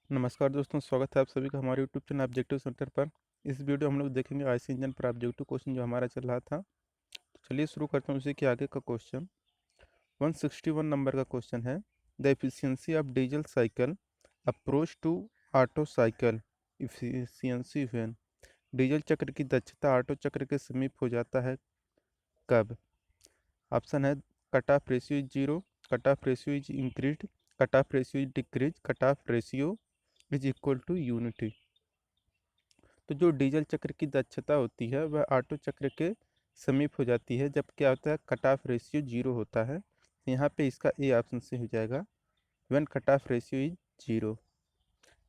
नमस्कार दोस्तों, स्वागत है आप सभी का हमारे यूट्यूब चैनल ऑब्जेक्टिव सेंटर पर। इस वीडियो हम लोग देखेंगे आईसी इंजन पर ऑब्जेक्टिव क्वेश्चन जो हमारा चल रहा था। तो चलिए शुरू करते हैं उसी के आगे का क्वेश्चन। 161 नंबर का क्वेश्चन है। The efficiency of diesel cycle approach to auto cycle efficiency when. Diesel चक्र की दक्षता ऑटो चक्र के समीप हो जाता है कब? ऑप्शन है cut off ratio is zero, cut off ratio is increase, cut off ratio is decrease, cut off ratio is equal to unity. तो जो डीजल चक्र की दक्षता होती है वह ऑटो चक्र के समीप हो जाती है जब क्या होता है, कट ऑफ रेशियो जीरो होता है। यहाँ पे इसका ए ऑप्शन से हो जाएगा, when cut off ratio is zero.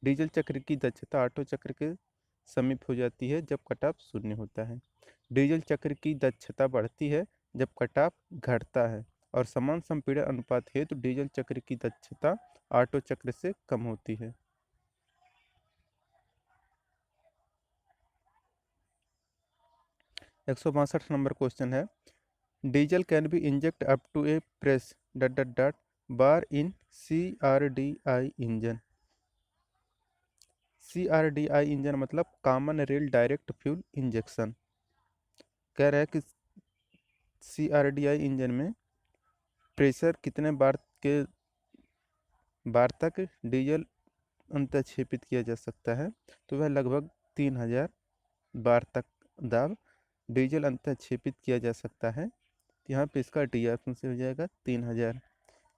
Diesel चक्र की दक्षता ऑटो चक्र के समीप हो जाती है जब कट ऑफ शून्य होता है। डीजल चक्र की दक्षता बढ़ती है जब कट ऑफ घटता है, और समान संपीड़न अनुपात है तो डीजल चक्र की दक्षता ऑटो चक्र से कम होती है। 162 नंबर क्वेश्चन है। Diesel can be inject up to a press dot dot dot bar in CRDI engine. CRDI engine मतलब common rail direct fuel injection. कह रहा है कि CRDI इंजन में प्रेशर कितने बार तक डीजल अंतक्षेपित किया जा सकता है? तो वह लगभग 3000 बार तक दाब डीजल अंतक्षेपित किया जा सकता है। यहाँ पे इसका डी ऑप्शन से हो जाएगा 3000।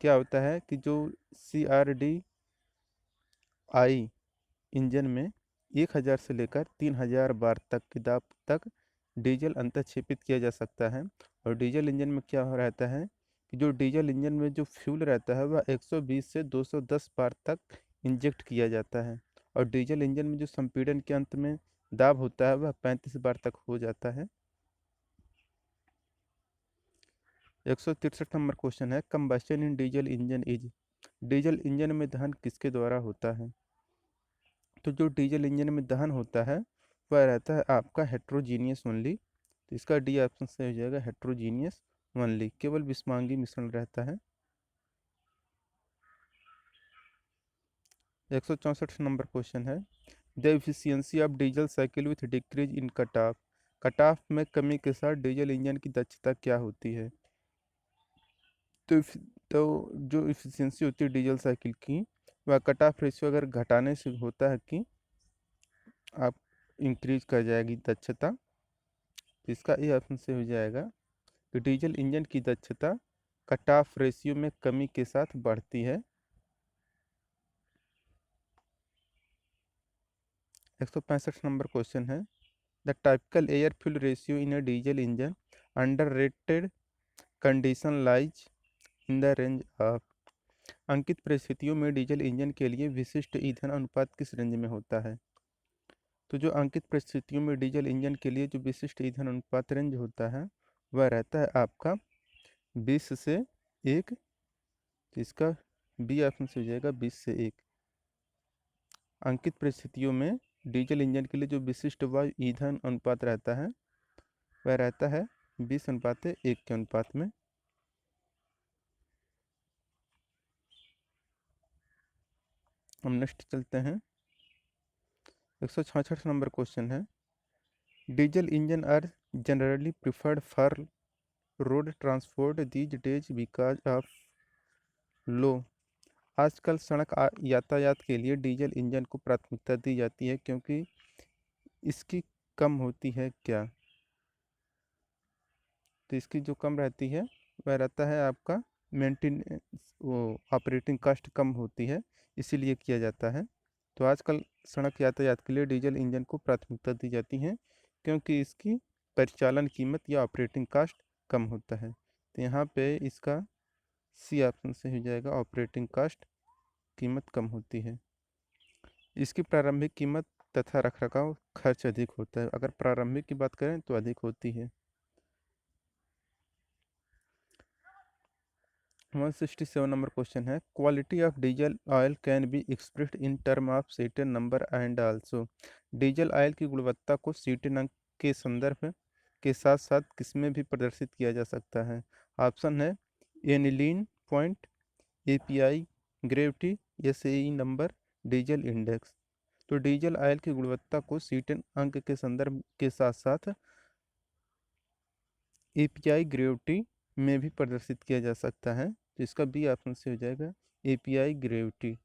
क्या होता है कि जो CRDI इंजन में 1000 से लेकर 3000 बार तक की दाब तक डीजल अंतक्षेपित किया जा सकता है। और डीजल इंजन में क्या हो रहता है कि जो डीजल इंजन में जो फ्यूल रहता है वह 120 से 210 बार तक इंजेक्ट किया जाता है। और डीजल इंजन में जो संपीड़न के अंत में दाब होता है वह 35 बार तक हो जाता है। 163 नंबर क्वेश्चन है। Combustion in diesel engine is. Diesel engine में दहन किसके द्वारा होता है? तो जो डीजल इंजन में दहन होता है वह रहता है आपका हेट्रोजीनियस ओनली। तो इसका डी ऑप्शन से हो जाएगा हेट्रोजीनियस ओनली, केवल विषमांगी मिश्रण रहता है। 164 नंबर क्वेश्चन है। The efficiency of diesel cycle with decrease in cut off. Cut off में कमी के साथ डीजल इंजन की दक्षता क्या होती है? तो तो जो एफिशिएंसी होती है डीजल साइकिल की वह कट ऑफ रेशियो अगर घटाने से होता है कि आप इंक्रीज कर जाएगी दक्षता। तो इसका ए ऑप्शन से हो जाएगा कि डीजल इंजन की दक्षता कट ऑफ रेशियो में कमी के साथ बढ़ती है। 165 नंबर क्वेश्चन है। The typical air fuel ratio in a diesel engine under rated condition lies in the range of. अंकित परिस्थितियों में डीजल इंजन के लिए विशिष्ट ईंधन अनुपात किस रेंज में होता है? तो जो अंकित परिस्थितियों में डीजल इंजन के लिए जो विशिष्ट ईंधन अनुपात रेंज होता है वह रहता है आपका 20 से 1। तो इसका बी ऑप्शन से हो जाएगा 20 से 1। अंकित परिस्थितियों में डीजल इंजन के लिए जो विशिष्ट वायु ईंधन अनुपात रहता है वह रहता है 20:1 के अनुपात में। हम नेक्स्ट चलते हैं। 166 नंबर क्वेश्चन है। Diesel engine are generally preferred for road transport these days because of low. आजकल यातायात के लिए डीजल इंजन को प्राथमिकता दी जाती है क्योंकि इसकी कम होती है क्या? तो इसकी जो कम रहती है वह रहता है आपका मेंटेनेंस, वो ऑपरेटिंग कास्ट कम होती है, इसीलिए किया जाता है। तो आजकल सड़क यातायात के लिए डीजल इंजन को प्राथमिकता दी जाती है क्योंकि इसकी परिचालन कीमत या ऑपरेटिंग कास्ट कम होता है। तो यहाँ पे इसका सी ऑप्शन से हो जाएगा, ऑपरेटिंग कास्ट कीमत कम होती है। इसकी प्रारंभिक कीमत तथा रखरखाव खर्च अधिक होता है। अगर प्रारंभिक की बात करें तो अधिक होती है। 167 नंबर क्वेश्चन है। Quality of diesel oil can be expressed in term of cetane number and also. Diesel oil की गुणवत्ता को सीटन अंक के संदर्भ के साथ साथ किसमें भी प्रदर्शित किया जा सकता है? ऑप्शन है aniline point, API gravity, SAE number diesel index. तो डीजल ऑयल की गुणवत्ता को सीटेन अंक के संदर्भ के साथ साथ एपीआई ग्रेविटी में भी प्रदर्शित किया जा सकता है। तो इसका बी ऑप्शन से हो जाएगा एपीआई ग्रेविटी।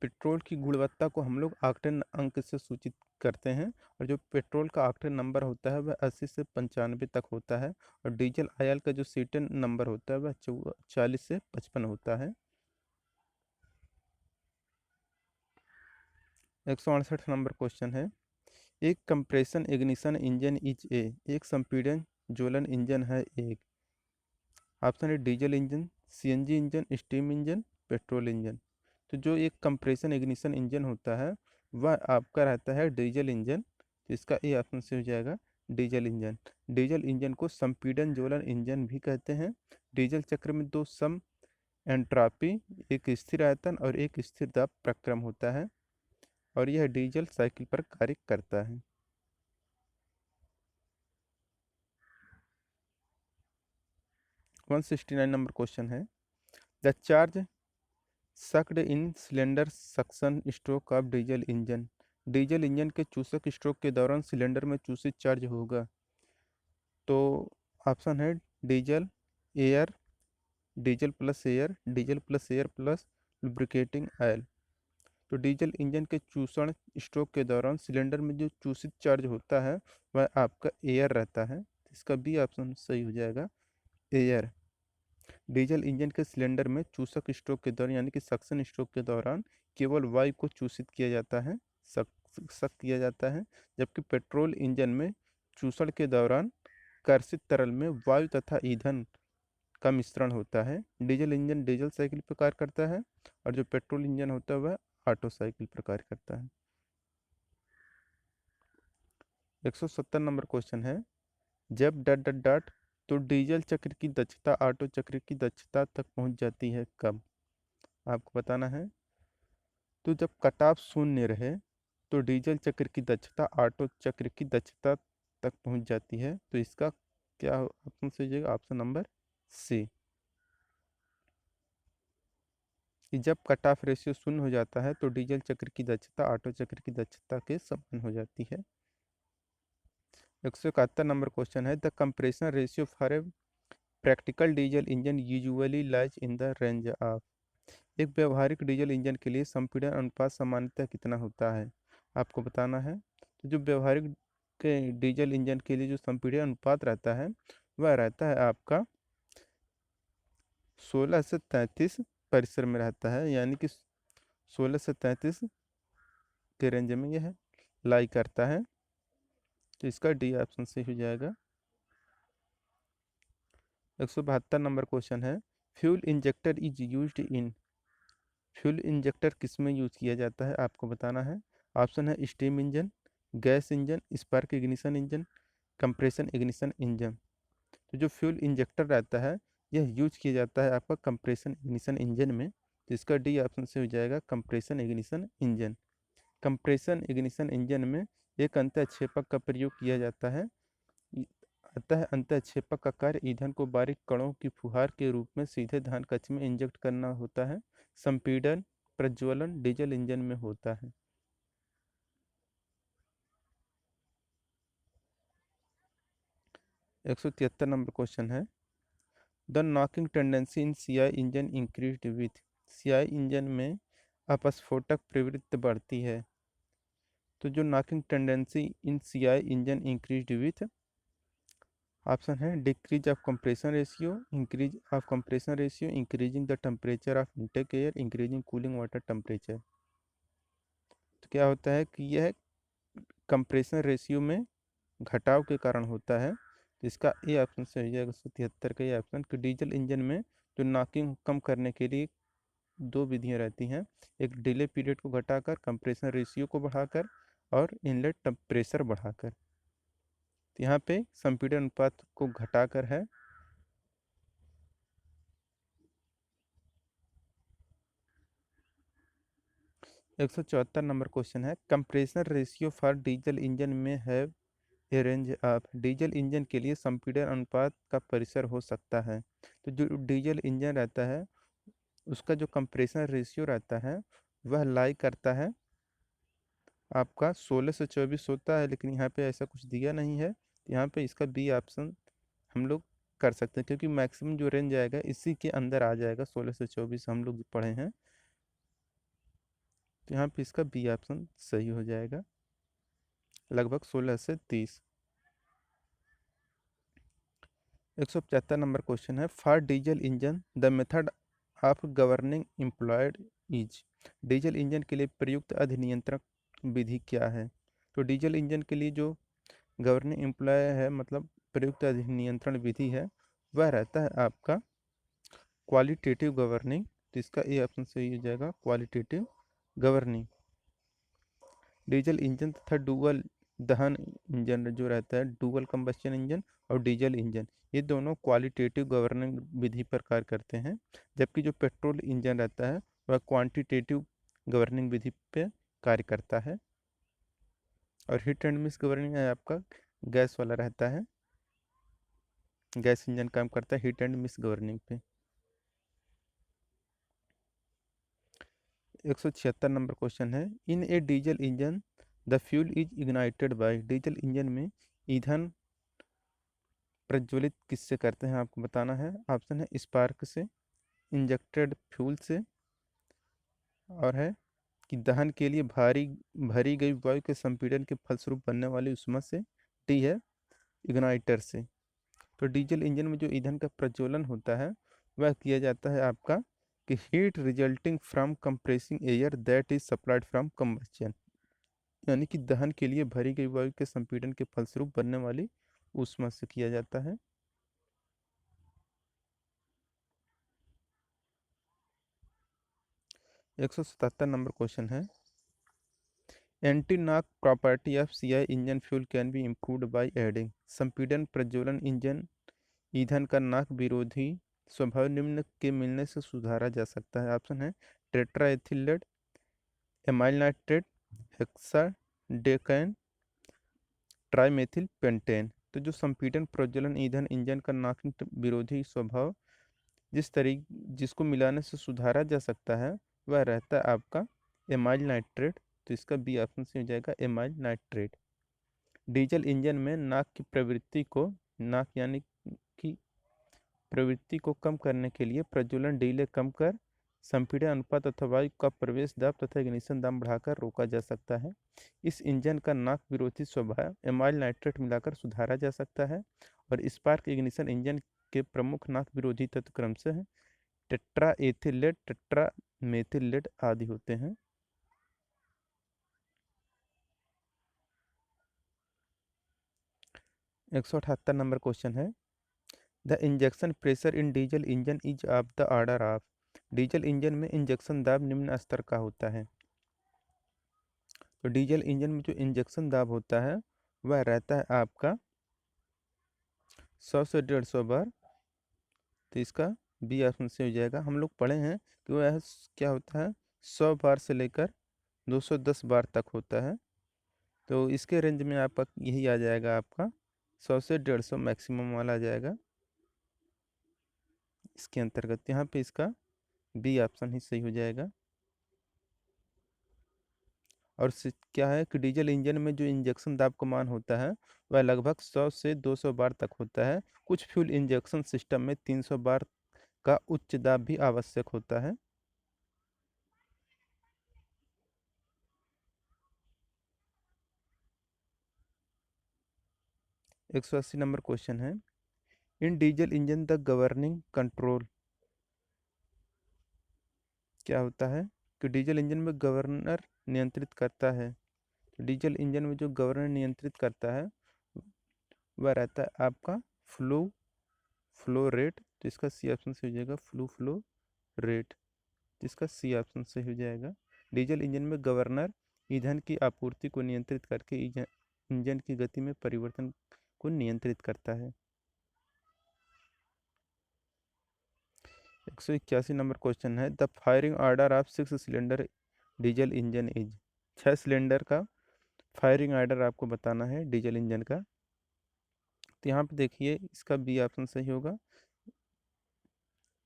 पेट्रोल की गुणवत्ता को हम लोग ऑक्टेन अंक से सूचित करते हैं, और जो पेट्रोल का ऑक्टेन नंबर होता है वह 80 से 95 तक होता है, और डीजल आयल का जो सीटेन नंबर होता है वह 40 से 55 होता है। 168 नंबर क्वेश्चन है, एक compression ignition engine is a, एक संपीड़न ज्वलन इंजन है एक। ऑप्शन है diesel engine, CNG engine, steam engine, petrol engine. तो जो एक कंप्रेशन इग्निशन इंजन होता है वह आपका रहता है डीजल इंजन। तो इसका ए ऑप्शन से हो जाएगा डीजल इंजन। डीजल इंजन को संपीड़न ज्वलन इंजन भी कहते हैं। डीजल चक्र में दो सम एंट्रापी, एक स्थिर आयतन और एक स्थिर दाब प्रक्रम होता है, और यह डीजल साइकिल पर कार्य करता है। 169 नंबर क्वेश्चन है, the charge sucked in cylinder suction stroke of diesel engine. Diesel engine के चूसक स्ट्रोक के दौरान सिलेंडर में चूसित चार्ज होगा। तो ऑप्शन है diesel air, diesel plus air plus lubricating oil. तो डीजल इंजन के चूसण स्ट्रोक के दौरान सिलेंडर में जो चूसित चार्ज होता है वह आपका एयर रहता है। इसका बी ऑप्शन सही हो जाएगा एयर। डीजल इंजन के सिलेंडर में चूसक स्ट्रोक के दौरान यानी कि सक्शन स्ट्रोक के दौरान केवल वायु को चूसित किया जाता है, सक किया जाता है, जबकि पेट्रोल इंजन में चूसण के दौरान कर्षित तरल में वायु तथा ईंधन का मिश्रण होता है। डीजल इंजन डीजल साइकिल पर कार्य करता है, और जो पेट्रोल इंजन होता है वह ऑटो साइकिल पर कार्य करता है। 170 नंबर क्वेश्चन है, जब डट डट डट तो डीजल चक्र की दक्षता ऑटो चक्र की दक्षता तक पहुंच जाती है कब। आपको बताना है। तो जब कटाव शून्य रहे तो डीजल चक्र की दक्षता ऑटो चक्र की दक्षता तक पहुंच जाती है। तो इसका क्या ऑप्शन से जाएगा, ऑप्शन नंबर सी, कि जब कट ऑफ रेशियो शून्य हो जाता है तो डीजल चक्र की दक्षता ऑटो चक्र की दक्षता के समान हो जाती है। 171 नंबर क्वेश्चन है, the compression ratio for a practical diesel engine usually lies in the range of. एक व्यवहारिक डीजल इंजन के लिए संपीड़न अनुपात सामान्यतः कितना होता है, आपको बताना है। तो जो व्यवहारिक के डीजल इंजन के लिए जो संपीड़न अनुपात रहता है वह रहता है आपका 16 से 33 परिसर में रहता है, यानी कि 16 से 33 के रेंज में यह लाई करता है। तो इसका डी ऑप्शन से हो जाएगा। 172 नंबर क्वेश्चन है, fuel injector is used in. Fuel injector किस में यूज किया जाता है, आपको बताना है। ऑप्शन है steam engine, gas engine, spark ignition engine, compression ignition engine. तो जो फ्यूल इंजेक्टर रहता है यह यूज किया जाता है आपका कंप्रेशन इग्निशन इंजन में। तो इसका डी ऑप्शन से हो जाएगा compression ignition engine. Compression ignition engine में एक अंतःक्षेपक का प्रयोग किया जाता है। अतः अंतःक्षेपक का कार्य ईंधन को बारीक कणों की फुहार के रूप में सीधे दहन कक्ष में इंजेक्ट करना होता है। संपीड़न प्रज्वलन डीजल इंजन में होता है। 173 नंबर क्वेश्चन है, the knocking tendency in CI engine increased with. CI engine में अपस्फोटक प्रवृत्ति बढ़ती है। तो जो knocking tendency in CI engine increased with, option है decrease of compression ratio, increase of compression ratio, increasing the temperature of intake air, increasing cooling water temperature. तो क्या होता है कि यह कंप्रेशन रेशियो में घटाव के कारण होता है। तो इसका ए ऑप्शन से हो जाएगा 173 का ये ऑप्शन, कि डीजल इंजन में जो नॉकिंग कम करने के लिए दो विधियां रहती हैं, एक डिले पीरियड को घटाकर, कंप्रेशन रेशियो को बढ़ाकर, और इनलेट टेम्परेचर बढ़ाकर। तो यहाँ पे संपीड़न अनुपात को घटाकर है। 174 नंबर क्वेश्चन है, compression ratio for diesel engine में है ए रेंज ऑफ। डीजल इंजन के लिए संपीड़न अनुपात का परिसर हो सकता है। तो जो डीजल इंजन रहता है उसका जो कंप्रेशन रेशियो रहता है वह लाई करता है आपका 16 से 24 होता है, लेकिन यहाँ पे ऐसा कुछ दिया नहीं है। यहाँ पे इसका बी ऑप्शन हम लोग कर सकते हैं, क्योंकि मैक्सिमम जो रेंज आएगा इसी के अंदर आ जाएगा, 16 से 24 हम लोग पढ़े हैं। तो यहाँ पे इसका बी ऑप्शन सही हो जाएगा, लगभग 16 से 30। 175 नंबर क्वेश्चन है, for diesel engine the method of governing employed is. Diesel engine के लिए प्रयुक्त अधिनियंत्रण विधि क्या है? तो डीजल इंजन के लिए जो गवर्निंग एम्प्लॉय है, मतलब प्रयुक्त अधिनियंत्रण विधि है, वह रहता है आपका क्वालिटेटिव गवर्निंग। तो इसका ए ऑप्शन सही हो जाएगा, क्वालिटेटिव गवर्निंग। डीजल इंजन तथा डुअल दहन इंजन जो रहता है, डुअल कंबस्शन इंजन और डीजल इंजन, ये दोनों क्वालिटेटिव गवर्निंग विधि पर कार्य करते हैं, जबकि जो पेट्रोल इंजन रहता है वह क्वांटिटेटिव गवर्निंग विधि पे कार्य करता है। और हिट एंड मिस गवर्निंग है आपका गैस वाला रहता है, गैस इंजन काम करता है हिट एंड मिस गवर्निंग पे। 176 नंबर क्वेश्चन है, in a diesel engine the fuel is ignited by. Diesel engine में ईंधन प्रज्वलित किससे करते हैं आपको बताना है। ऑप्शन है स्पार्क से, इंजेक्टेड फ्यूल से, और है कि दहन के लिए भारी भरी गई वायु के संपीड़न के फलस्वरूप बनने वाली उष्मा से, डी है इग्नाइटर से। तो डीजल इंजन में जो ईंधन का प्रज्वलन होता है वह किया जाता है आपका कि heat resulting from compressing air that is supplied from combustion, यानी कि दहन के लिए भरी गई वायु के संपीड़न के फलस्वरूप बनने वाली ऊष्मा से किया जाता है। 177 नंबर क्वेश्चन है, anti knock property of CI engine fuel can be improved by adding. संपीड़न प्रज्वलन इंजन ईंधन का नाक विरोधी स्वभाव निम्न के मिलने से सुधारा जा सकता है। ऑप्शन है tetra ethyl lead, amyl nitrate, hexadecane, trimethyl pentane. तो जो संपीड़न प्रज्वलन ईंधन इंजन का नाक विरोधी स्वभाव जिसको मिलाने से सुधारा जा सकता है वह रहता है आपका एमाइल नाइट्रेट। तो इसका बी ऑप्शन से हो जाएगा एमाइल नाइट्रेट। डीजल इंजन में नाक यानी कि प्रवृत्ति को कम करने के लिए प्रज्वलन डिले कम कर संपीड़न अनुपात अथवा वायु का प्रवेश दाब तथा इग्निशन दाब बढ़ाकर रोका जा सकता है। इस इंजन का नाक विरोधी स्वभाव एमाइल नाइट्रेट मिलाकर सुधारा जा सकता है। और स्पार्क इग्निशन इंजन के प्रमुख नाक विरोधी तत्व क्रमशः टेट्रा एथिलेट, टेट्रा मेथिलेट आदि होते हैं। 178 नंबर क्वेश्चन है, the injection pressure in diesel engine is of the order of. Diesel engine में इंजेक्शन दाब निम्न स्तर का होता है। तो डीजल इंजन में जो इंजेक्शन दाब होता है वह रहता है आपका 100 से 150 बार। तो इसका बी ऑप्शन से हो जाएगा। हम लोग पढ़े हैं कि वह क्या होता है, 100 बार से लेकर 210 बार तक होता है। तो इसके रेंज में आपका यही आ जाएगा, आपका 100 से 150 मैक्सिमम वाला आ जाएगा इसके अंतर्गत। यहाँ पे इसका बी ऑप्शन ही सही हो जाएगा। और क्या है कि डीजल इंजन में जो इंजेक्शन दाब का मान होता है वह लगभग 100 से 200 बार तक होता है। कुछ फ्यूल इंजेक्शन सिस्टम में 300 बार का उच्च दाब भी आवश्यक होता है। 180 नंबर क्वेश्चन है, in diesel engine the governing control क्या होता है कि डीजल इंजन में गवर्नर नियंत्रित करता है। तो डीजल इंजन में जो गवर्नर नियंत्रित करता है वह रहता है आपका फ्लो फ्लो रेट। तो इसका सी ऑप्शन से हो जाएगा फ्लो रेट। जिसका सी ऑप्शन से हो जाएगा। डीजल इंजन में गवर्नर ईंधन की आपूर्ति को नियंत्रित करके इंजन की गति में परिवर्तन को नियंत्रित करता है। 181 नंबर क्वेश्चन है, the firing order of 6 cylinder diesel engine is. 6 cylinder का फायरिंग ऑर्डर आपको बताना है डीजल इंजन का। तो यहाँ पे देखिए इसका बी ऑप्शन सही होगा,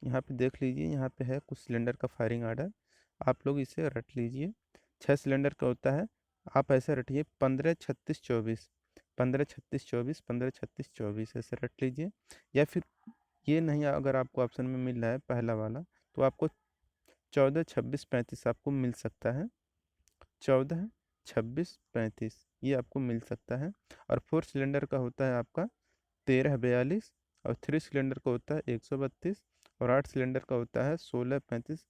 यहाँ पे देख लीजिए, यहाँ पे है कुछ सिलेंडर का फायरिंग आर्डर, आप लोग इसे रट लीजिए। 6 सिलेंडर का होता है, आप ऐसे रटिए 15 36 24, 15 36 24, 15 36 24 ऐसे रट लीजिए। या फिर ये नहीं, अगर आपको ऑप्शन में मिल रहा है पहला वाला, तो आपको 14 26 35 आपको मिल सकता है। 14 26 35 ये आपको मिल सकता है। और 4 सिलेंडर का होता है आपका 13 42, और 3 सिलेंडर का होता है 132, और 8 सिलेंडर का होता है 16 35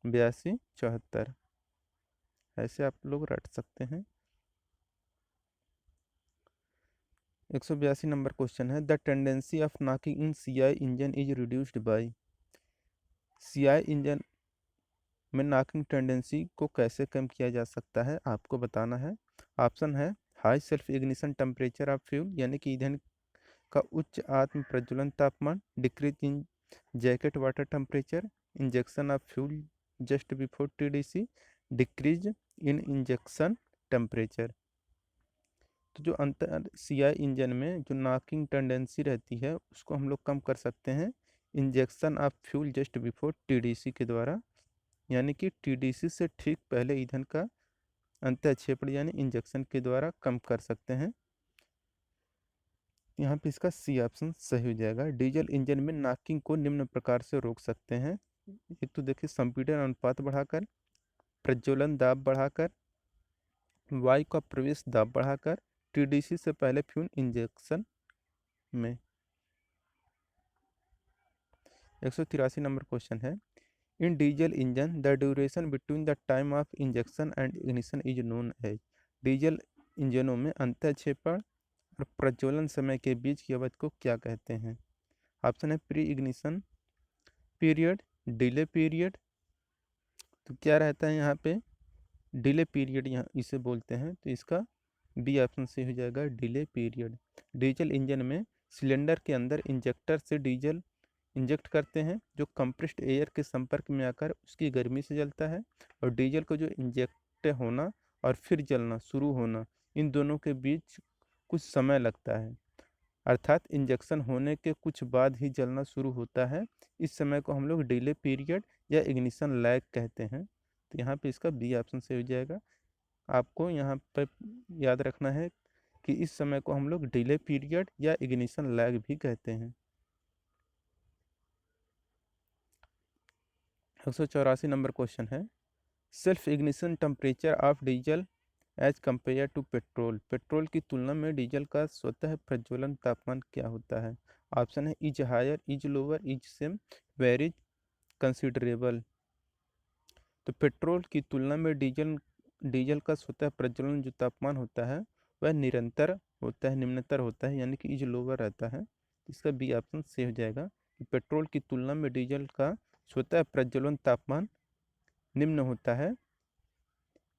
82 74। ऐसे आप लोग रट सकते हैं। 182 नंबर क्वेश्चन है, the tendency of knocking in CI engine is reduced by. CI engine में नॉकिंग टेंडेंसी को कैसे कम किया जा सकता है, आपको बताना है। ऑप्शन है high self ignition temperature of fuel, यानी कि ईंधन का उच्च आत्म प्रज्वलन तापमान, decrease in jacket water temperature, injection of fuel just before TDC, decrease in injection temperature. तो जो अंतर सीआई इंजन में जो नॉकिंग टेंडेंसी रहती है उसको हम लोग कम कर सकते हैं injection of fuel just before TDC के द्वारा, यानी कि टीडीसी से ठीक पहले ईंधन का अंत्यक्षेपण यानी इंजेक्शन के द्वारा कम कर सकते हैं। यहाँ पे इसका सी ऑप्शन सही हो जाएगा। डीजल इंजन में नॉकिंग को निम्न प्रकार से रोक सकते हैं। एक तो देखिए, संपीड़न अनुपात बढ़ाकर, प्रज्वलन दाब बढ़ाकर, वायु का प्रवेश दाब बढ़ाकर, टीडीसी से पहले फ्यूल इंजेक्शन में। 183 नंबर क्वेश्चन है, in diesel engine the duration between the time of injection and ignition is known as. Diesel इंजनों में अंतःक्षेपण और प्रज्वलन समय के बीच की अवधि को क्या कहते हैं। ऑप्शन है pre ignition period, delay period. तो क्या रहता है यहाँ पे, डिले पीरियड यहाँ इसे बोलते हैं, तो इसका बी ऑप्शन से हो जाएगा डिले पीरियड। डीजल इंजन में सिलेंडर के अंदर इंजेक्टर से डीजल इंजेक्ट करते हैं, जो कंप्रेस्ड एयर के संपर्क में आकर उसकी गर्मी से जलता है, और डीजल को जो इंजेक्ट होना और फिर जलना शुरू होना, इन दोनों के बीच कुछ समय लगता है, अर्थात इंजेक्शन होने के कुछ बाद ही जलना शुरू होता है। इस समय को हम लोग डिले पीरियड या इग्निशन लैग कहते हैं। तो यहाँ पे इसका बी ऑप्शन से हो जाएगा। आपको यहाँ पर याद रखना है कि इस समय को हम लोग डिले पीरियड या इग्निशन लैग भी कहते हैं। 184 नंबर क्वेश्चन है, self ignition temperature of diesel as compare to petrol. Petrol की तुलना में डीजल का स्वतः प्रज्वलन तापमान क्या होता है। ऑप्शन है is higher, is lower, is same, varies, considerable. तो पेट्रोल की तुलना में डीजल का स्वतः प्रज्वलन जो तापमान होता है वह निरंतर होता है, निम्नतर होता है, यानी कि इज लोअर रहता है। इसका बी ऑप्शन से हो जाएगा कि पेट्रोल की तुलना में डीजल का स्वतः प्रज्वलन तापमान निम्न होता है।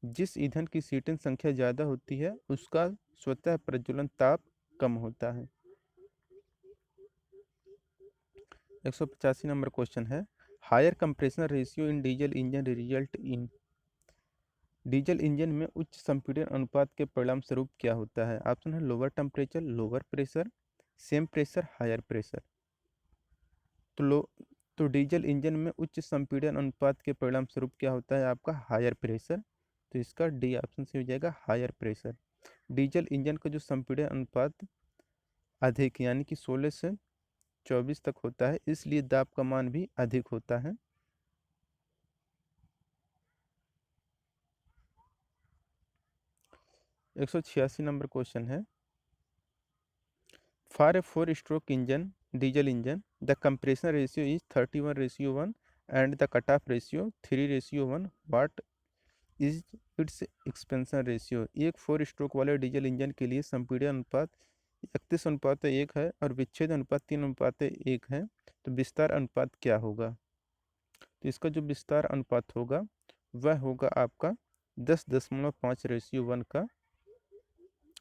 जिस ईंधन की सीटन संख्या ज़्यादा होती है उसका स्वतः प्रज्वलन ताप कम होता है। 185 नंबर क्वेश्चन है, higher compression ratio in diesel engine result in. Diesel engine में उच्च संपीड़न अनुपात के परिणाम स्वरूप क्या होता है। ऑप्शन है lower temperature, lower pressure, same pressure, higher pressure. तो लो तो डीजल इंजन में उच्च संपीड़न अनुपात के परिणाम स्वरूप क्या होता है आपका हायर प्रेशर। तो इसका डी ऑप्शन से हो जाएगा हायर प्रेशर। डीजल इंजन का जो संपीड़न अनुपात अधिक यानी कि 16 से 24 तक होता है, इसलिए दाब का मान भी अधिक होता है। 186 नंबर क्वेश्चन है, for a 4 stroke engine diesel engine the compression ratio is 31:1 and the cut off ratio 3:1। What is it's expansion ratio. एक 4 स्ट्रोक वाले डीजल इंजन के लिए संपीड़न अनुपात 31:1 है और विच्छेद अनुपात 3:1 है। तो विस्तार अनुपात क्या होगा। तो इसका जो विस्तार अनुपात होगा वह होगा आपका 10.5:1 का।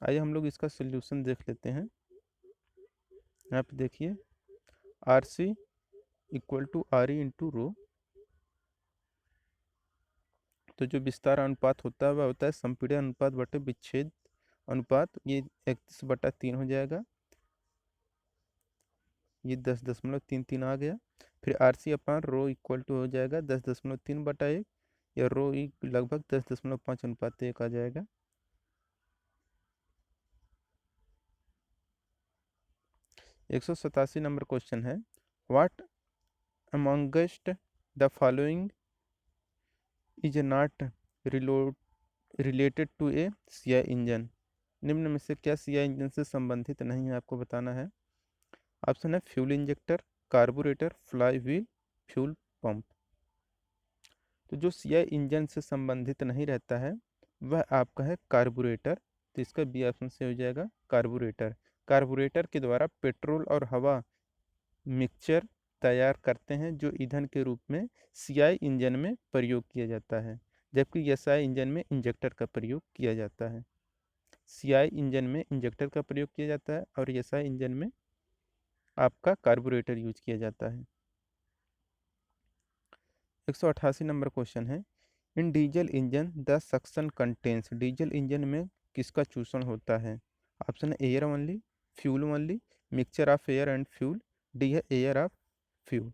आइए हम लोग इसका सोल्यूशन देख लेते हैं। यहाँ पे देखिए, R C equal to R E into rho. तो जो विस्तार अनुपात होता है वह होता है संपीड़न अनुपात बटे विच्छेद अनुपात। ये 31/3 हो जाएगा, ये 10.33 आ गया। फिर RC upon rho equal to हो जाएगा 10.3/1, या रो लगभग 10.5 अनुपात 1 आ जाएगा। एक सौ सतासी नंबर क्वेश्चन है, what amongst the following is not related to a CI engine. निम्न में से क्या सीआई इंजन से संबंधित नहीं है, आपको बताना है। ऑप्शन है fuel injector, carburettor, fly wheel, fuel pump. तो जो सीआई इंजन से संबंधित नहीं रहता है वह आपका है कार्बोरेटर, तो इसका बी ऑप्शन से हो जाएगा कार्बोरेटर। कार्बोरेटर के द्वारा पेट्रोल और हवा मिक्सचर तैयार करते हैं जो ईंधन के रूप में सीआई इंजन में प्रयोग किया जाता है, जबकि एसआई इंजन में इंजेक्टर का प्रयोग किया जाता है। सीआई इंजन में इंजेक्टर का प्रयोग किया जाता है और एसआई इंजन में आपका कार्बोरेटर यूज किया जाता है। 188 नंबर क्वेश्चन है, in diesel engine the suction contains. Diesel engine में किसका चूषण होता है। ऑप्शन है air only, fuel only, mixture of air and fuel, D है एयर ऑफ फ्यूल।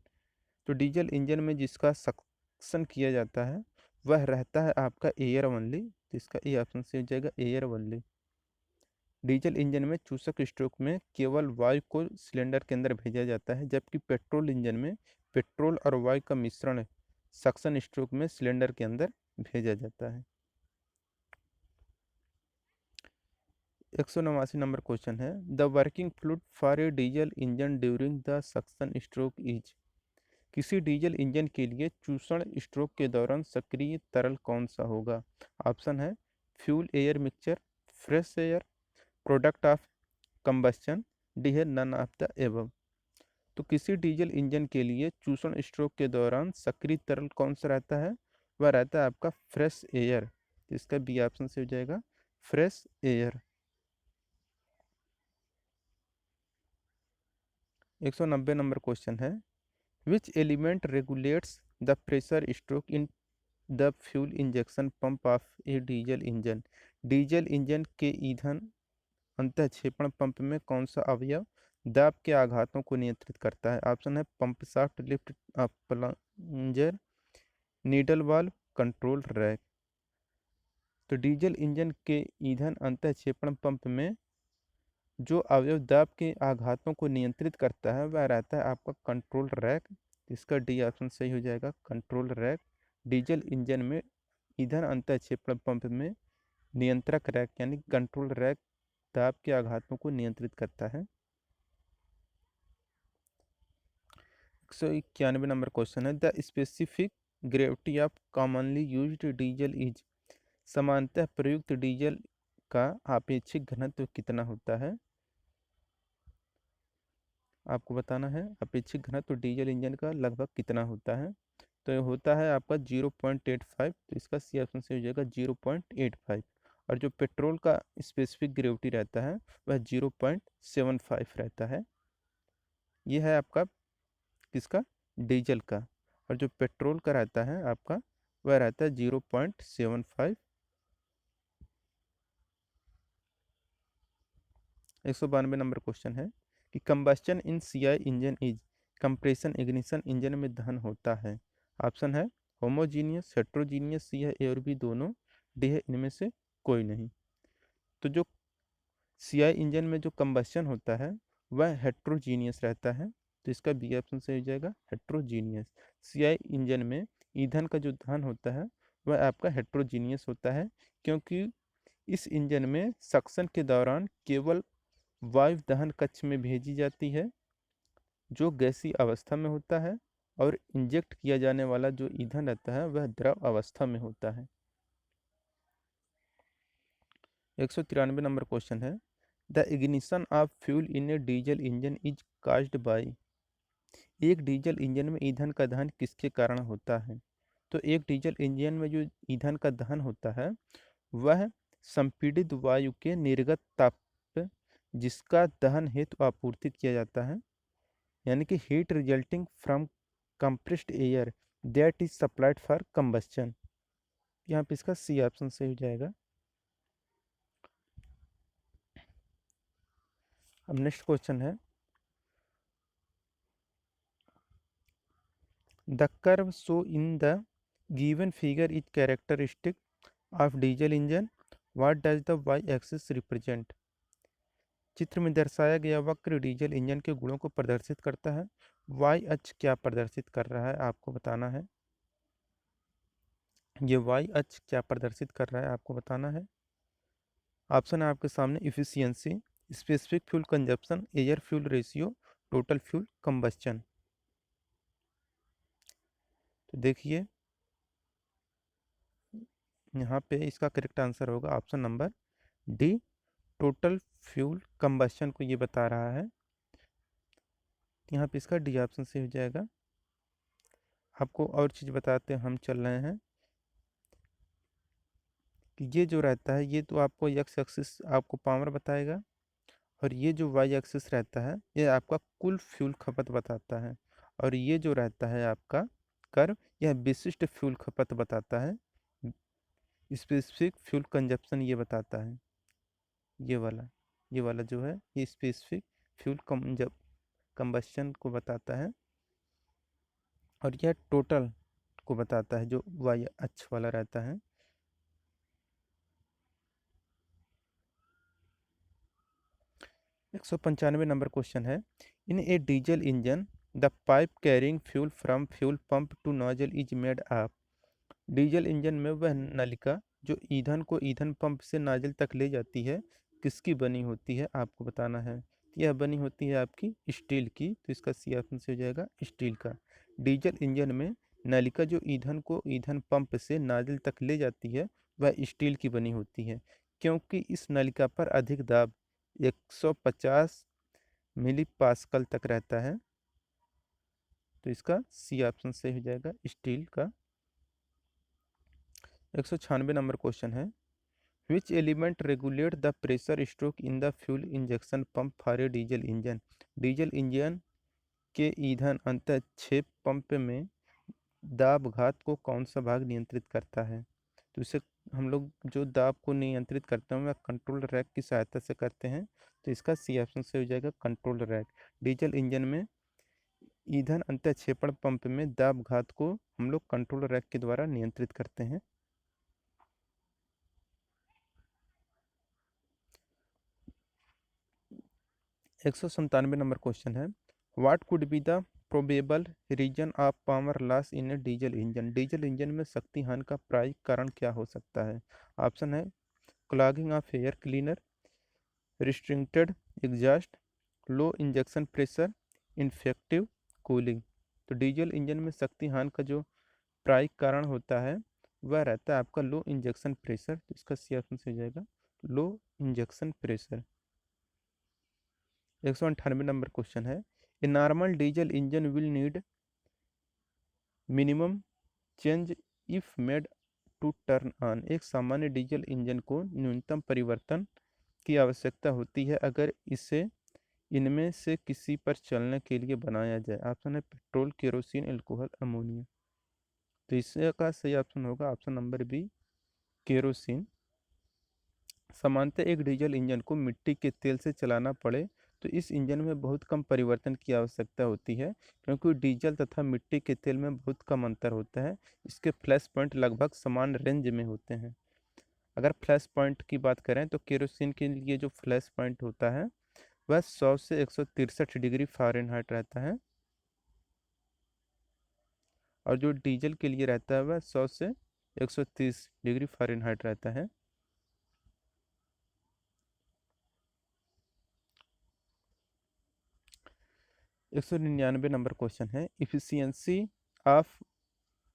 तो डीजल इंजन में जिसका सक्शन किया जाता है वह रहता है आपका एयर ओनली, तो इसका ए ऑप्शन से हो जाएगा एयर ओनली। डीजल इंजन में चूसक स्ट्रोक में केवल वायु को सिलेंडर के अंदर भेजा जाता है, जबकि पेट्रोल इंजन में पेट्रोल और वायु का मिश्रण सक्शन स्ट्रोक में सिलेंडर के अंदर भेजा जाता है। 189 नंबर क्वेश्चन है, the working fluid for a diesel engine during the suction stroke is. किसी डीजल इंजन के लिए चूषण स्ट्रोक के दौरान सक्रिय तरल कौन सा होगा। ऑप्शन है fuel air mixture, fresh air, product of combustion, D है नन ऑफ द एबव। तो किसी डीजल इंजन के लिए चूषण स्ट्रोक के दौरान सक्रिय तरल कौन सा रहता है, वह रहता है आपका फ्रेश एयर। इसका बी ऑप्शन से हो जाएगा फ्रेश एयर। 190 नंबर क्वेश्चन है, which element regulates the pressure stroke in the fuel injection pump of A diesel engine. Diesel engine के ईंधन अंतःक्षेपण पंप में कौन सा अवयव दाब के आघातों को नियंत्रित करता है। ऑप्शन है pump shaft, lift plunger, needle valve, control rack. तो डीजल इंजन के ईंधन अंतःक्षेपण पंप में जो अवयव दाब के आघातों को नियंत्रित करता है वह रहता है आपका कंट्रोल रैक। इसका डी ऑप्शन सही हो जाएगा कंट्रोल रैक। डीजल इंजन में ईंधन अंतःक्षेपण पंप में नियंत्रक रैक यानी कंट्रोल रैक दाब के आघातों को नियंत्रित करता है। 191 नंबर क्वेश्चन है, the specific gravity of commonly used diesel is. सामान्यतः प्रयुक्त डीजल का आपेक्षिक घनत्व कितना होता है, आपको बताना है। अपेक्षित घनत्व डीजल इंजन का लगभग कितना होता है, तो ये होता है आपका 0.85, तो इसका सी ऑप्शन से हो जाएगा 0.85। और जो पेट्रोल का स्पेसिफिक ग्रेविटी रहता है वह 0.75 रहता है। ये है आपका किसका, डीजल का। और जो पेट्रोल का रहता है आपका वह रहता है 0.75। 192 नंबर क्वेश्चन है कि combustion in CI engine is. Compression ignition engine में दहन होता है। ऑप्शन है होमोजीनियस, हेट्रोजीनियस, सी है ए और बी दोनों, डी है इनमें से कोई नहीं। तो जो सीआई इंजन में जो कंबस्चन होता है वह हेट्रोजीनियस रहता है, तो इसका बी ऑप्शन से हो जाएगा हेट्रोजीनियस। सीआई इंजन में ईंधन का जो दहन होता है वह आपका हेट्रोजीनियस होता है, क्योंकि इस इंजन में सक्शन के दौरान केवल वायु दहन कक्ष में भेजी जाती है जो गैसीय अवस्था में होता है, और इंजेक्ट किया जाने वाला जो ईंधन रहता है वह द्रव अवस्था में होता है। 193 नंबर क्वेश्चन है, the ignition of fuel in a diesel engine is caused by. एक डीजल इंजन में ईंधन का दहन किसके कारण होता है। तो एक डीजल इंजन में जो ईंधन का दहन होता है वह संपीड़ित वायु के निर्गत ताप जिसका दहन हेतु आपूर्ति किया जाता है, यानी कि heat resulting from compressed air that is supplied for combustion. यहाँ पे इसका सी ऑप्शन सही हो जाएगा। अब नेक्स्ट क्वेश्चन है, the curve show in the given figure is characteristic of diesel engine. What does the Y axis represent. चित्र में दर्शाया गया वक्र डीजल इंजन के गुणों को प्रदर्शित करता है। वाई अक्ष क्या प्रदर्शित कर रहा है आपको बताना है। ये वाई अक्ष क्या प्रदर्शित कर रहा है आपको बताना है। ऑप्शन है आपके सामने, efficiency, specific fuel consumption, air fuel ratio, total fuel combustion. तो देखिए यहाँ पे इसका करेक्ट आंसर होगा option number D, total fuel combustion को ये बता रहा है। यहाँ पे इसका डी ऑप्शन से हो जाएगा। आपको और चीज़ बताते हैं, हम चल रहे हैं कि ये जो रहता है ये तो आपको एक्स एक्सिस आपको पावर बताएगा, और ये जो वाई एक्सिस रहता है ये आपका कुल फ्यूल खपत बताता है, और ये जो रहता है आपका कर्व यह विशिष्ट फ्यूल खपत बताता है, स्पेसिफिक फ्यूल कंजप्शन ये बताता है। ये वाला ये वाला जो है ये स्पेसिफिक फ्यूल कंबस्चन को बताता है, और यह टोटल को बताता है जो वाई अक्ष वाला रहता है। 195 नंबर क्वेश्चन है, in a diesel engine the pipe carrying fuel from fuel pump to nozzle is made of. Diesel engine में वह नलिका जो ईंधन को ईंधन पंप से नाजल तक ले जाती है किसकी बनी होती है आपको बताना है। यह बनी होती है आपकी स्टील की, तो इसका सी ऑप्शन से हो जाएगा स्टील का। डीजल इंजन में नलिका जो ईंधन को ईंधन पंप से नाजल तक ले जाती है वह स्टील की बनी होती है, क्योंकि इस नलिका पर अधिक दाब 150 मिली पास्कल तक रहता है, तो इसका सी ऑप्शन से हो जाएगा स्टील का। 196 नंबर क्वेश्चन है, which element regulate the pressure stroke in the fuel injection pump for a diesel engine. Diesel engine के ईंधन अंतःक्षेप पंप में दाब घात को कौन सा भाग नियंत्रित करता है। तो इसे हम लोग जो दाब को नियंत्रित करते हैं वह कंट्रोल रैक की सहायता से करते हैं, तो इसका सी ऑप्शन से हो जाएगा कंट्रोल रैक। डीजल इंजन में ईंधन अंतःक्षेपण पंप में दाब घात को हम लोग कंट्रोल रैक के द्वारा नियंत्रित करते हैं। 197 नंबर क्वेश्चन है, what could be the probable reason of power loss in a diesel engine. Diesel engine में शक्ति हानि का प्रायिक कारण क्या हो सकता है। ऑप्शन है, clogging of air cleaner, restricted exhaust, low injection pressure, ineffective cooling. तो डीजल इंजन में शक्ति हानि का जो प्रायिक कारण होता है वह रहता है आपका लो इंजेक्शन प्रेशर, तो इसका सी ऑप्शन से हो जाएगा लो इंजेक्शन प्रेशर। 198 नंबर क्वेश्चन है, a normal diesel engine will need minimum change if made to turn on. एक सामान्य डीजल इंजन को न्यूनतम परिवर्तन की आवश्यकता होती है अगर इसे इनमें से किसी पर चलने के लिए बनाया जाए। ऑप्शन है पेट्रोल, केरोसिन, एल्कोहल, अमोनिया। तो इसका सही ऑप्शन होगा ऑप्शन नंबर बी, केरोसिन। सामान्यतः एक डीजल इंजन को मिट्टी के तेल से चलाना पड़े तो इस इंजन में बहुत कम परिवर्तन की आवश्यकता होती है, क्योंकि डीजल तथा मिट्टी के तेल में बहुत कम अंतर होता है। इसके फ्लैश पॉइंट लगभग समान रेंज में होते हैं। अगर फ्लैश पॉइंट की बात करें तो केरोसिन के लिए जो फ्लैश पॉइंट होता है वह 100 से 163 डिग्री फ़ारेनहाइट रहता है, और जो डीजल के लिए रहता है वह 100 से 130 डिग्री फ़ारेनहाइट रहता है। 199 नंबर क्वेश्चन है, efficiency of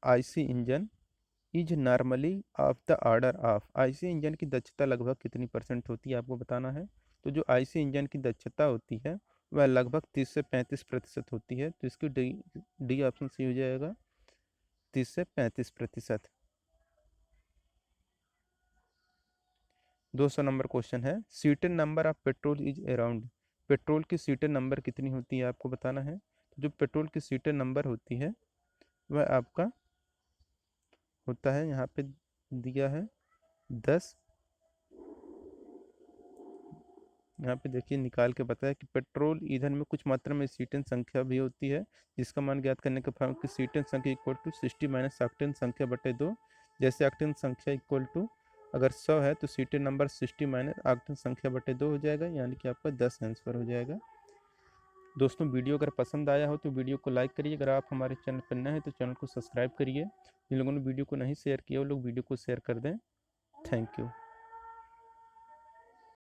IC engine is normally of the order of. IC engine की दक्षता लगभग कितनी परसेंट होती है आपको बताना है। तो जो आईसी इंजन की दक्षता होती है वह लगभग 30 से 35% होती है, तो इसकी डी डी ऑप्शन सी हो जाएगा 30 से 35%। 200 नंबर क्वेश्चन है, cetane number of petrol is around. Petrol की सीटन नंबर कितनी होती है आपको बताना है। तो जो पेट्रोल की सीटन नंबर होती है वह आपका होता है, यहाँ पे दिया है 10, यहाँ पे देखिए निकाल के बताया कि पेट्रोल ईंधन में कुछ मात्रा में एसीटेन संख्या भी होती है, जिसका मान ज्ञात करने का फॉर्म कि एसीटेन संख्या इक्वल टू 60 माइनस ऑक्टेन संख्या बटे 2। जैसे ऑक्टेन संख्या इक्वल टू अगर 100 है तो एसीटेन नंबर 60 माइनस ऑक्टेन संख्या बटे 2 हो जाएगा, यानी कि आपका 10 आंसर हो जाएगा। दोस्तों वीडियो अगर पसंद आया हो तो वीडियो को लाइक करिए, अगर आप हमारे चैनल पर नए हैं तो चैनल को सब्सक्राइब करिए। जिन लोगों ने वीडियो को नहीं शेयर किया वो लोग वीडियो को शेयर कर दें। Thank you.